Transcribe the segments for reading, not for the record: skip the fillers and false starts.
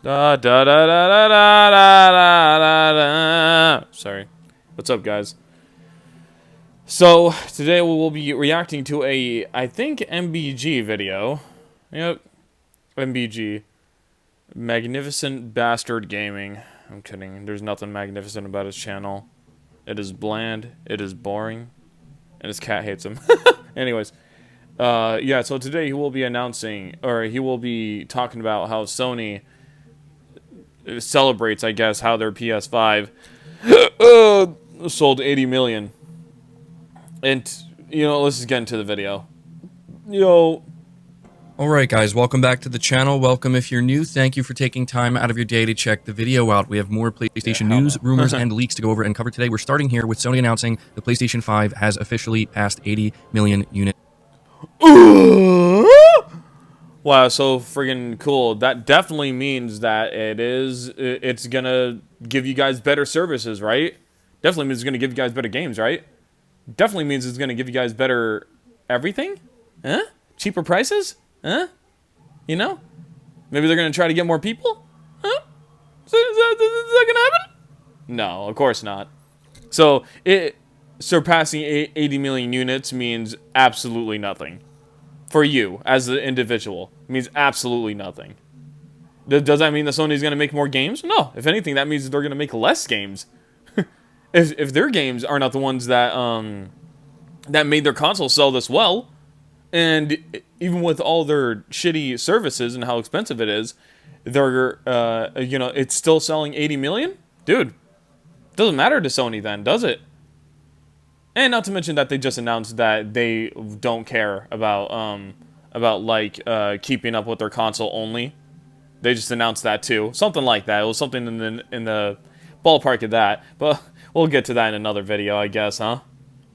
Da da da da da da da da da. Sorry. What's up, guys? So today we will be reacting to I think MBG video. Yep, MBG. Magnificent Bastard Gaming. I'm kidding. There's nothing magnificent about his channel. It is bland. It is boring. And his cat hates him. Anyways. Yeah, so today he will be announcing, or he will be talking about how Sony celebrates, I guess, how their PS5 sold 80 million. And, let's just get into the video. Alright guys, welcome back to the channel. Welcome if you're new. Thank you for taking time out of your day to check the video out. We have more PlayStation news, rumors, and leaks to go over and cover today. We're starting here with Sony announcing the PlayStation 5 has officially passed 80 million units. Wow, so friggin' cool. That definitely means that it's gonna give you guys better services, right? Definitely means it's gonna give you guys better games, right? Definitely means it's gonna give you guys better everything? Huh? Cheaper prices? Huh? Maybe they're gonna try to get more people? Huh? Is that gonna happen? No, of course not. So, surpassing 80 million units means absolutely nothing. For you, as an individual, it means absolutely nothing. Does that mean that Sony's going to make more games? No. If anything, that means they're going to make less games. if their games are not the ones that that made their console sell this well, and even with all their shitty services and how expensive it is, they're it's still selling 80 million? Dude, doesn't matter to Sony then, does it? And not to mention that they just announced that they don't care about keeping up with their console only. They just announced that too, something like that. It was something in the ballpark of that. But we'll get to that in another video, I guess, huh?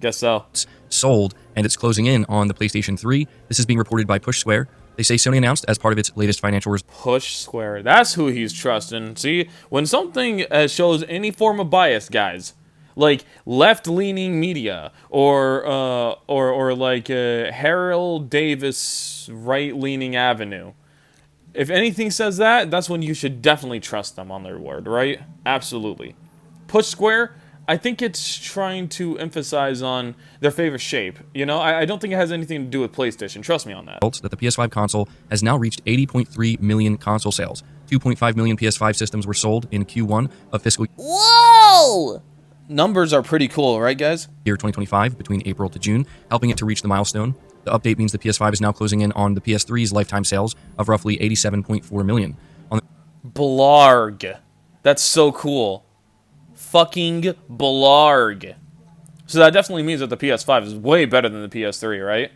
Guess so. Sold, and it's closing in on the PlayStation 3. This is being reported by Push Square. They say Sony announced as part of its latest financial results. Push Square, that's who he's trusting. See, when something shows any form of bias, guys, like left-leaning media, or like Harold Davis right-leaning Avenue. If anything says that, that's when you should definitely trust them on their word, right? Absolutely. Push Square, I think it's trying to emphasize on their favorite shape. I don't think it has anything to do with PlayStation. Trust me on that. That the PS5 console has now reached 80.3 million console sales. 2.5 million PS5 systems were sold in Q1 of fiscal. Whoa! Numbers are pretty cool, right, guys? Year 2025, between April to June, helping it to reach the milestone. The update means the PS5 is now closing in on the PS3's lifetime sales of roughly 87.4 million. Blarg. That's so cool. Fucking blarg. So that definitely means that the PS5 is way better than the PS3, right?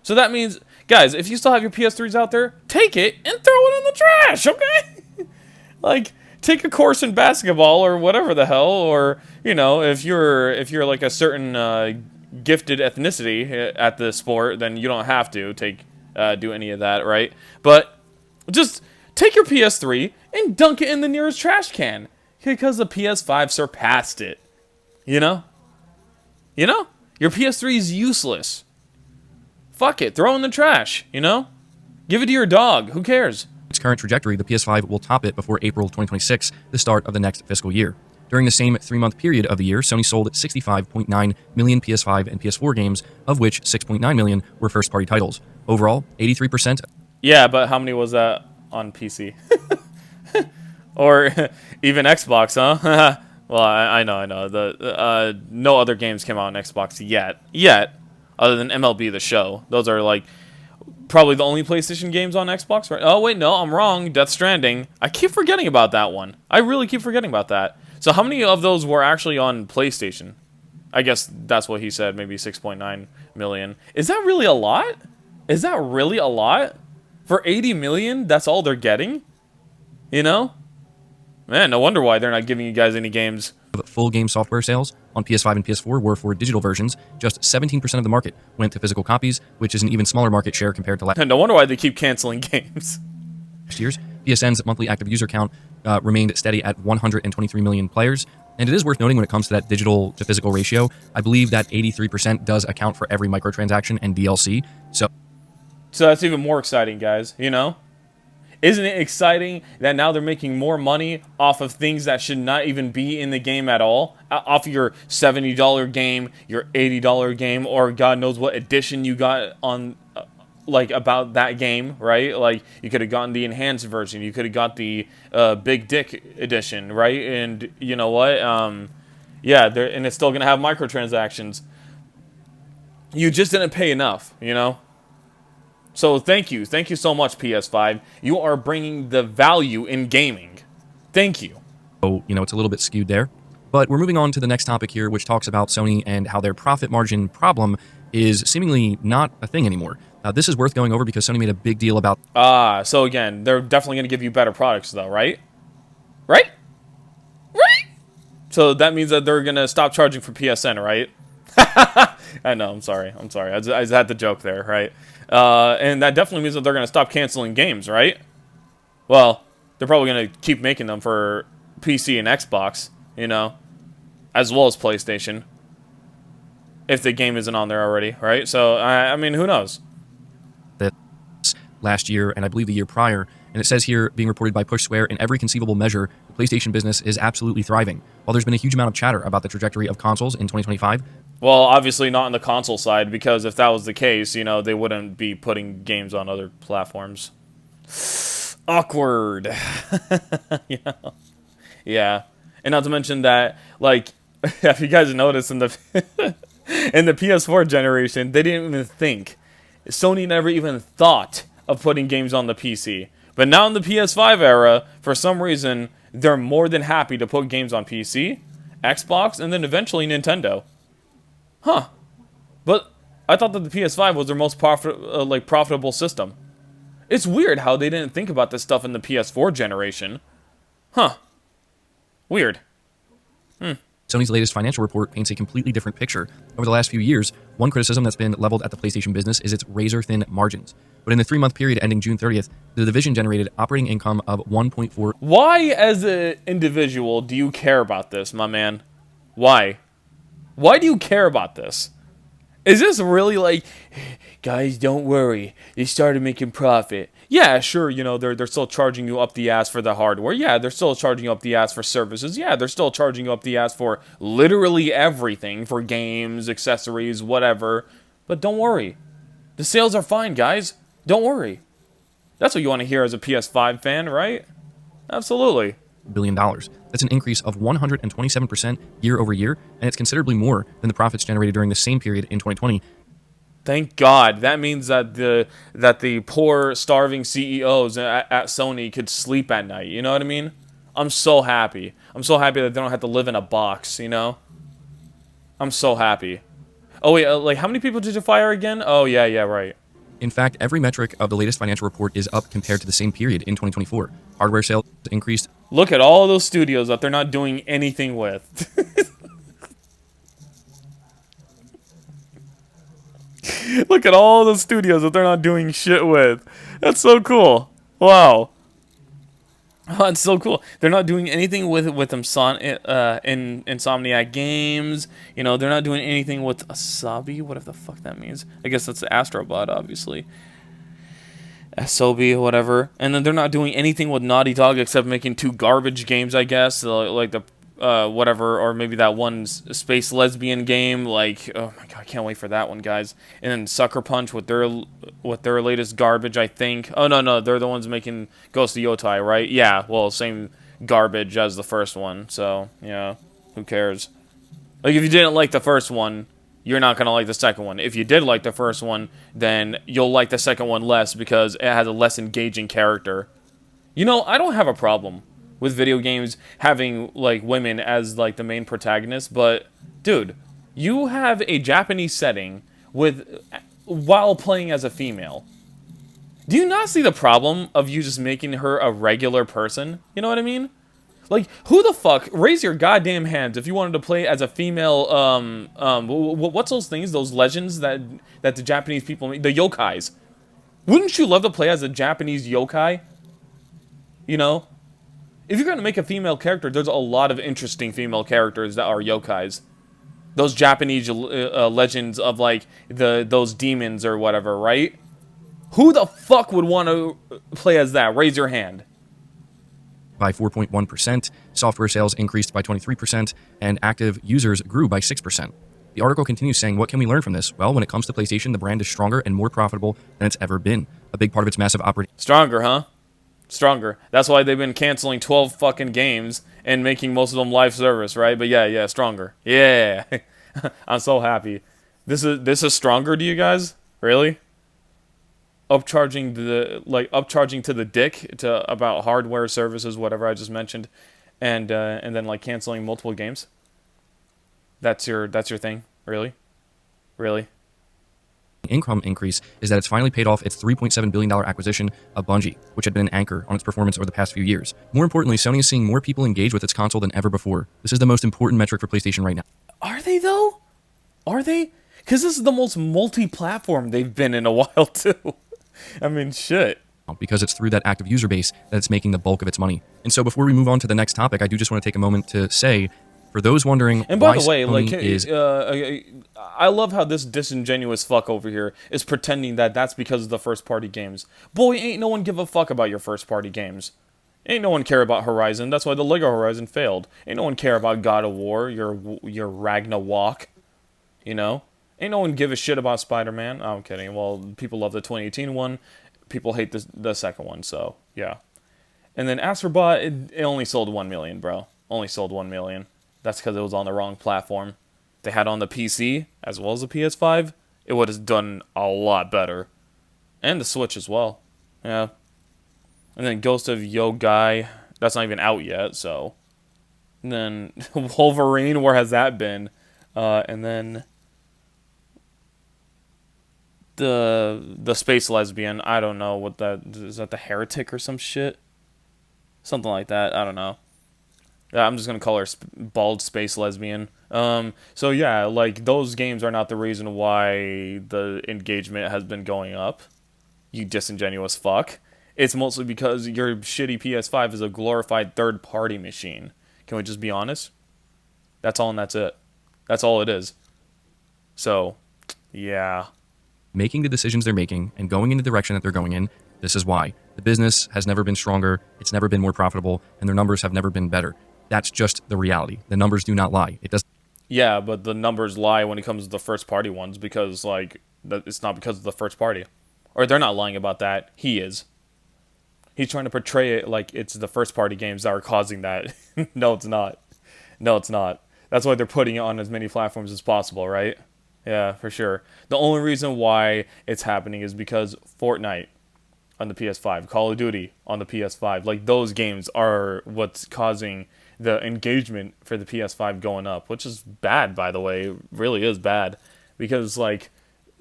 So that means, guys, if you still have your PS3s out there, take it and throw it in the trash, okay? Like, take a course in basketball or whatever the hell, or if you're like a certain gifted ethnicity at the sport, then you don't have to do any of that, right? But just take your PS3 and dunk it in the nearest trash can, because the PS5 surpassed it. Your PS3 is useless. Fuck it, throw it in the trash. Give it to your dog. Who cares? Its current trajectory, the PS5 will top it before April 2026, the start of the next fiscal year. During the same 3-month period of the year, Sony sold 65.9 million PS5 and PS4 games, of which 6.9 million were first-party titles. Overall, 83%. Yeah, but how many was that on PC? Or even Xbox, huh? Well, I know. No other games came out on Xbox yet, other than MLB The Show. Those are like probably the only PlayStation games on Xbox, right? Oh, wait, no, I'm wrong. Death Stranding. I keep forgetting about that one. I really keep forgetting about that. So how many of those were actually on PlayStation? I guess that's what he said, maybe 6.9 million. Is that really a lot? Is that really a lot? For 80 million, that's all they're getting? Man, no wonder why they're not giving you guys any games. Full game software sales on PS5 and PS4 were for digital versions. Just 17% of the market went to physical copies, which is an even smaller market share compared to last. No wonder why they keep canceling games. Year's PSN's monthly active user count remained steady at 123 million players. And it is worth noting when it comes to that digital to physical ratio, I believe that 83% does account for every microtransaction and DLC. So that's even more exciting, guys, Isn't it exciting that now they're making more money off of things that should not even be in the game at all? Off of your $70 game, your $80 game, or God knows what edition you got on, like, about that game, right? Like, you could have gotten the enhanced version. You could have got the Big Dick edition, right? And you know what? Yeah, and it's still going to have microtransactions. You just didn't pay enough, you know? So thank you so much, PS5. You are bringing the value in gaming. Thank you. So, it's a little bit skewed there. But we're moving on to the next topic here, which talks about Sony and how their profit margin problem is seemingly not a thing anymore. This is worth going over because Sony made a big deal about... So again, they're definitely going to give you better products, though, right? Right? Right? So that means that they're going to stop charging for PSN, right? I know, I'm sorry. I just had to joke there, right? And that definitely means that they're going to stop canceling games, right? Well, they're probably going to keep making them for PC and Xbox, as well as PlayStation. If the game isn't on there already, right? So, I mean, who knows? Last year, and I believe the year prior, and it says here, being reported by Push Square, in every conceivable measure, the PlayStation business is absolutely thriving. While there's been a huge amount of chatter about the trajectory of consoles in 2025, well, obviously not on the console side, because if that was the case, they wouldn't be putting games on other platforms. Awkward. Yeah. And not to mention that, like, if you guys noticed in the in the PS4 generation, they didn't even think. Sony never even thought of putting games on the PC. But now in the PS5 era, for some reason, they're more than happy to put games on PC, Xbox, and then eventually Nintendo. Huh. But I thought that the PS5 was their most profitable system. It's weird how they didn't think about this stuff in the PS4 generation. Huh. Weird. Sony's latest financial report paints a completely different picture. Over the last few years, one criticism that's been leveled at the PlayStation business is its razor-thin margins. But in the 3-month period ending June 30th, the division generated operating income of 1.4... Why, as an individual, do you care about this, my man? Why? Why do you care about this? Is this really like, guys, don't worry, they started making profit. Yeah, sure, they're still charging you up the ass for the hardware. Yeah, they're still charging you up the ass for services. Yeah, they're still charging you up the ass for literally everything, for games, accessories, whatever. But don't worry. The sales are fine, guys. Don't worry. That's what you want to hear as a PS5 fan, right? Absolutely. $billion. That's an increase of 127% year over year, and it's considerably more than the profits generated during the same period in 2020. Thank God. That means that the poor, starving CEOs at Sony could sleep at night. You know what I mean? I'm so happy. I'm so happy that they don't have to live in a box, I'm so happy. Oh, wait, like, how many people did you fire again? Oh, yeah, right. In fact, every metric of the latest financial report is up compared to the same period in 2024. Hardware sales increased. Look at all those studios that they're not doing anything with. Look at all the studios that they're not doing shit with. That's so cool. Wow. Oh, it's so cool. They're not doing anything with Insomniac Games. They're not doing anything with Asabi. Whatever the fuck that means. I guess that's the Astrobot, obviously. Asobi, whatever. And then they're not doing anything with Naughty Dog except making 2 garbage games, I guess. Like the whatever, or maybe that one space lesbian game. Like, oh my god, I can't wait for that one, guys. And then Sucker Punch with their latest garbage, I think. Oh no, they're the ones making Ghost of Yotai, right? Yeah, well, same garbage as the first one. So yeah, who cares? Like, if you didn't like the first one, you're not gonna like the second one. If you did like the first one, then you'll like the second one less because it has a less engaging character. I don't have a problem with video games having, like, women as, like, the main protagonist, but, dude, you have a Japanese setting while playing as a female. Do you not see the problem of you just making her a regular person? You know what I mean? Like, who the fuck, raise your goddamn hands if you wanted to play as a female, what's those things, those legends that the Japanese people make, the yokais. Wouldn't you love to play as a Japanese yokai? If you're going to make a female character, there's a lot of interesting female characters that are yokais. Those Japanese legends of, like, those demons or whatever, right? Who the fuck would want to play as that? Raise your hand. By 4.1%, software sales increased by 23%, and active users grew by 6%. The article continues saying, what can we learn from this? Well, when it comes to PlayStation, the brand is stronger and more profitable than it's ever been. A big part of its massive operating... Stronger, huh? Stronger. That's why they've been canceling 12 fucking games and making most of them live service, right? But yeah, stronger. Yeah. I'm so happy. This is stronger to you guys? Really? Upcharging to the dick to about hardware services, whatever I just mentioned, and then like canceling multiple games. That's your thing, really? Income increase is that it's finally paid off its $3.7 billion acquisition of Bungie, which had been an anchor on its performance over the past few years. More importantly, Sony is seeing more people engage with its console than ever before. This is the most important metric for PlayStation right now. Are they though? Are they? Because this is the most multi-platform they've been in a while too. I mean, shit. Because it's through that active user base that it's making the bulk of its money. And so before we move on to the next topic, I do just want to take a moment to say, for those wondering, and by the way, Sony I love how this disingenuous fuck over here is pretending that that's because of the first-party games. Boy, ain't no one give a fuck about your first-party games. Ain't no one care about Horizon. That's why the Lego Horizon failed. Ain't no one care about God of War, your Ragnarok. You know? Ain't no one give a shit about Spider-Man. Oh, I'm kidding. Well, people love the 2018 one. People hate the second one, so, yeah. And then Astrobot, it only sold 1 million, bro. Only sold 1 million. That's because it was on the wrong platform. They had it on the PC, as well as the PS5. It would have done a lot better. And the Switch as well. Yeah. And then Ghost of Yogai, that's not even out yet, so. And then Wolverine, where has that been? And then the space lesbian, I don't know what that is. That the Heretic or some shit? Something like that. I don't know. Yeah, I'm just gonna call her bald space lesbian. So yeah, like those games are not the reason why the engagement has been going up. You disingenuous fuck. It's mostly because your shitty PS5 is a glorified third-party machine. Can we just be honest? That's all and that's it. That's all it is. So, yeah. Making the decisions they're making and going in the direction that they're going in, this is why. The business has never been stronger, it's never been more profitable, and their numbers have never been better. That's just the reality. The numbers do not lie. It does. Yeah, but the numbers lie when it comes to the first-party ones because, like, it's not because of the first party. Or they're not lying about that. He is. He's trying to portray it like it's the first-party games that are causing that. No, it's not. No, it's not. That's why they're putting it on as many platforms as possible, right? Yeah, for sure. The only reason why it's happening is because Fortnite on the PS5, Call of Duty on the PS5, like those games are what's causing the engagement for the PS5 going up, which is bad, by the way. It really is bad. Because, like,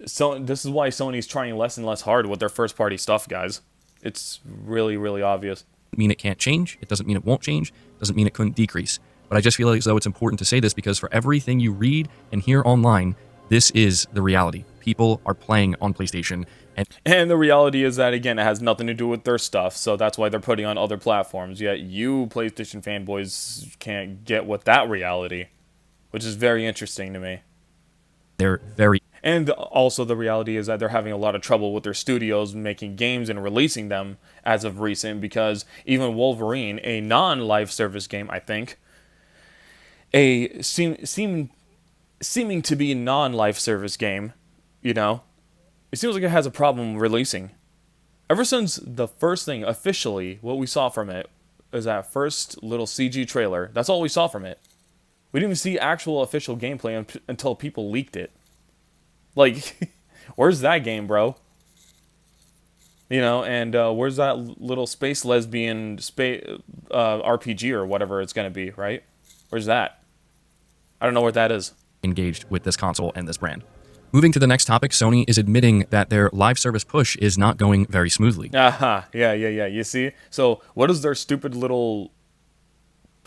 so this is why Sony's trying less and less hard with their first-party stuff, guys. It's really, really obvious. Doesn't mean it can't change. It doesn't mean it won't change. It doesn't mean it couldn't decrease. But I just feel as though it's important to say this because for everything you read and hear online, this is the reality. People are playing on PlayStation. And the reality is that, again, it has nothing to do with their stuff, so that's why they're putting on other platforms. Yet you PlayStation fanboys can't get with that reality, which is very interesting to me. They're very... And also the reality is that they're having a lot of trouble with their studios making games and releasing them as of recent because even Wolverine, a non-live service game, I think, seeming to be a non-live service game, you know, it seems like it has a problem releasing. Ever since the first thing, officially, what we saw from it is that first little CG trailer. That's all we saw from it. We didn't even see actual official gameplay until people leaked it. Like, where's that game, bro? You know, and where's that little space lesbian RPG or whatever it's going to be, right? Where's that? I don't know where that is. Engaged with this console and this brand. Moving to the next topic, Sony is admitting that their live service push is not going very smoothly. Aha, yeah. You see? So, what does their stupid little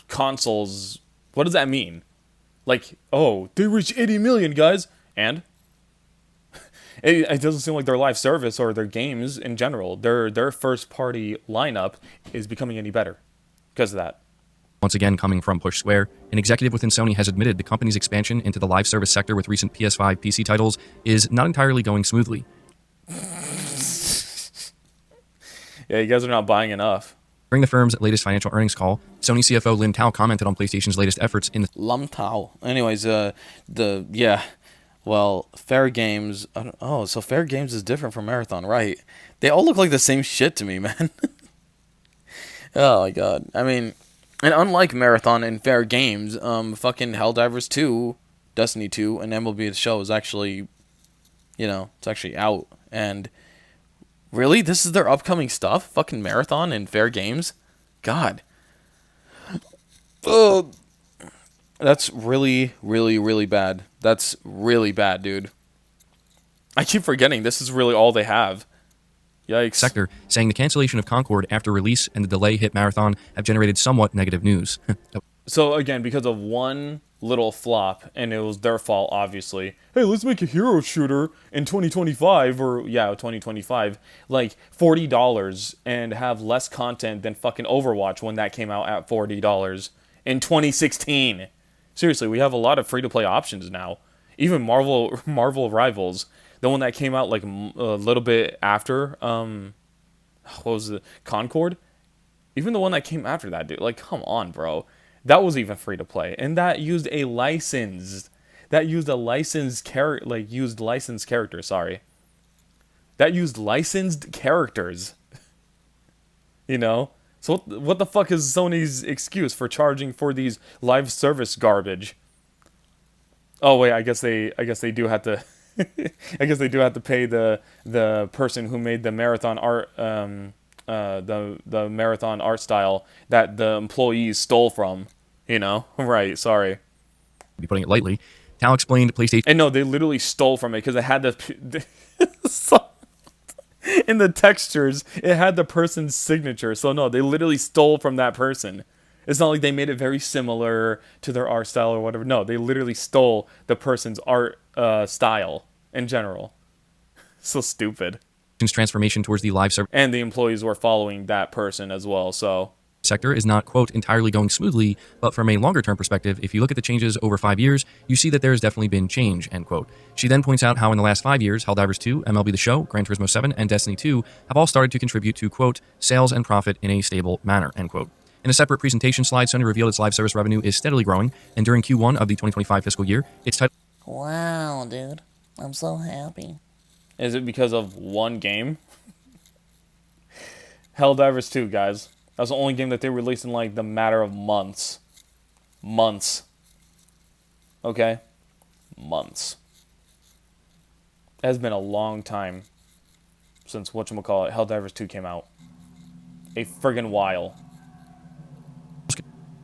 consoles, what does that mean? Like, oh, they reached 80 million, guys. And? It doesn't seem like their live service or their games in general, their first-party lineup is becoming any better because of that. Once again, coming from Push Square, an executive within Sony has admitted the company's expansion into the live service sector with recent PS5 PC titles is not entirely going smoothly. Yeah, you guys are not buying enough. During the firm's latest financial earnings call, Sony CFO Lin Tao commented on PlayStation's latest efforts in the Lum Tao. Anyways, yeah. Well, Fair Games. Oh, so Fair Games is different from Marathon, right? They all look like the same shit to me, man. Oh my god. I mean, and unlike Marathon and Fair Games, fucking Helldivers 2, Destiny 2, and MLB The Show is actually, it's actually out. And really, this is their upcoming stuff? Fucking Marathon and Fair Games? God. Oh, that's really, really, really bad. That's really bad, dude. I keep forgetting this is really all they have. Yikes. sector, saying the cancellation of Concord after release and the delay hit Marathon have generated somewhat negative news. So again, because of one little flop, and it was their fault, obviously. Hey, let's make a hero shooter in 2025, or yeah, 2025, like $40, and have less content than fucking Overwatch when that came out at $40 in 2016. Seriously, we have a lot of free-to-play options now. Even Marvel Rivals, the one that came out like a little bit after, what was it, Concord? Even the one that came after that, dude, like, come on, bro. That was even free to play, and that used a licensed, used licensed characters. Sorry, that used licensed characters. You know, so what the fuck is Sony's excuse for charging for these live service garbage? Oh wait, I guess they do have to. I guess they do have to pay the person who made the marathon art, the marathon art style that the employees stole from. You know, right? Sorry. Be putting it lightly. Tao explained PlayStation And no, they literally stole from it because it had the in the textures. It had the person's signature. So no, they literally stole from that person. It's not like they made it very similar to their art style or whatever. No, they literally stole the person's art style in general. So stupid. transformation towards the live service And the employees were following that person as well. So sector is not, quote, entirely going smoothly, but from a longer term perspective, if you look at the changes over 5 years, you see that there has definitely been change, end quote. She then points out how in the last 5 years, Helldivers 2, MLB The Show, Gran Turismo 7, and Destiny 2 have all started to contribute to, quote, sales and profit in a stable manner, end quote. In a separate presentation slide, Sony revealed its live service revenue is steadily growing, and during Q1 of the 2025 fiscal year, its title Wow, dude. I'm so happy. is it because of one game? Helldivers 2, guys. That was the only game that they released in like the matter of months. Months. Okay? Months. It has been a long time since whatchamacallit, Helldivers 2 came out. A friggin' while.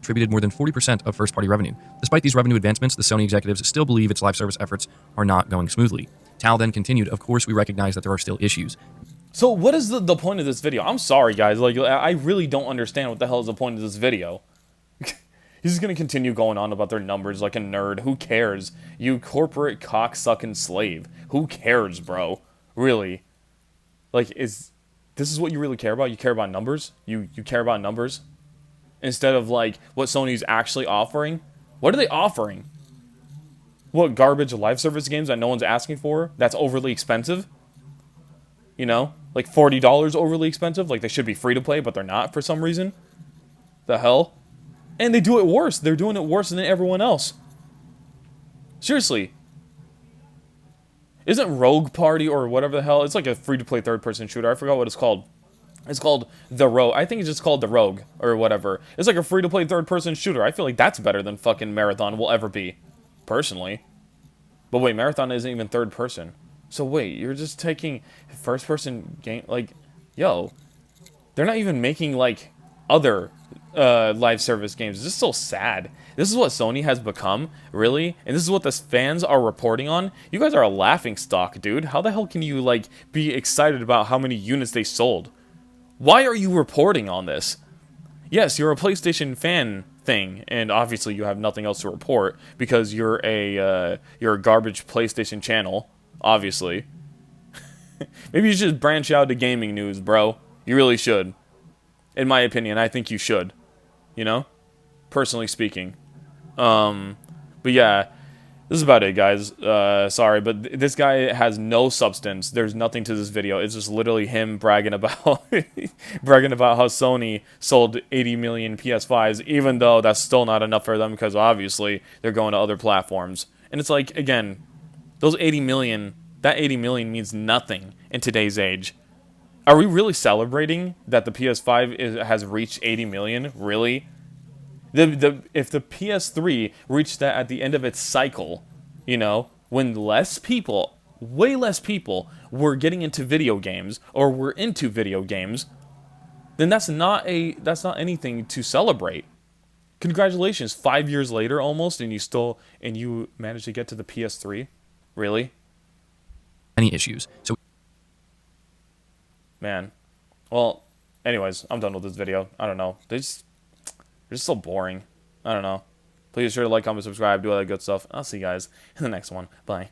contributed more than 40% of first-party revenue. Despite these revenue advancements, the Sony executives still believe its live service efforts are not going smoothly. Tao then continued, of course, we recognize that there are still issues. So what is the point of this video? I'm sorry, guys. Like, I really don't understand what the hell is the point of this video. He's just going to continue going on about their numbers like a nerd. Who cares? You corporate cocksucking slave. Who cares, bro? Really? Like, this is what you really care about? You care about numbers? You care about numbers? Instead of, like, what Sony's actually offering? What are they offering? What, garbage live service games that no one's asking for? That's overly expensive? You know? Like $40 overly expensive? Like they should be free to play, but they're not for some reason? The hell? And they do it worse. They're doing it worse than everyone else. Seriously. Isn't Rogue Party or whatever the hell? It's like a free-to-play third-person shooter. I forgot what it's called. It's called The Rogue. I think it's just called The Rogue or whatever. It's like a free-to-play third-person shooter. I feel like that's better than fucking Marathon will ever be. Personally. But wait, Marathon isn't even third-person. So wait, you're just taking first-person game... Like, yo. They're not even making, like, other live service games. This is so sad. This is what Sony has become, really? And this is what the fans are reporting on? You guys are a laughing stock, dude. How the hell can you, like, be excited about how many units they sold? Why are you reporting on this? Yes, you're a PlayStation fan thing, and obviously you have nothing else to report because you're a garbage PlayStation channel, obviously. Maybe you should branch out to gaming news, bro. You really should. In my opinion, I think you should. You know? Personally speaking. But yeah, This is about it, guys. Sorry, but this guy has no substance. There's nothing to this video. It's just literally him bragging about bragging about how Sony sold 80 million PS5s, even though that's still not enough for them because obviously they're going to other platforms. And it's like, again, those 80 million, that 80 million means nothing in today's age. Are we really celebrating that the PS5 has reached 80 million? Really? If the PS3 reached that at the end of its cycle, you know, when less people, way less people, were getting into video games or were into video games, then that's not anything to celebrate. Congratulations, 5 years later almost, and you managed to get to the PS3. Really, Any issues. So man. Well, anyways, I'm done with this video. I don't know. They're just so boring. I don't know. Please sure to like, comment, subscribe, do all that good stuff. I'll see you guys in the next one. Bye.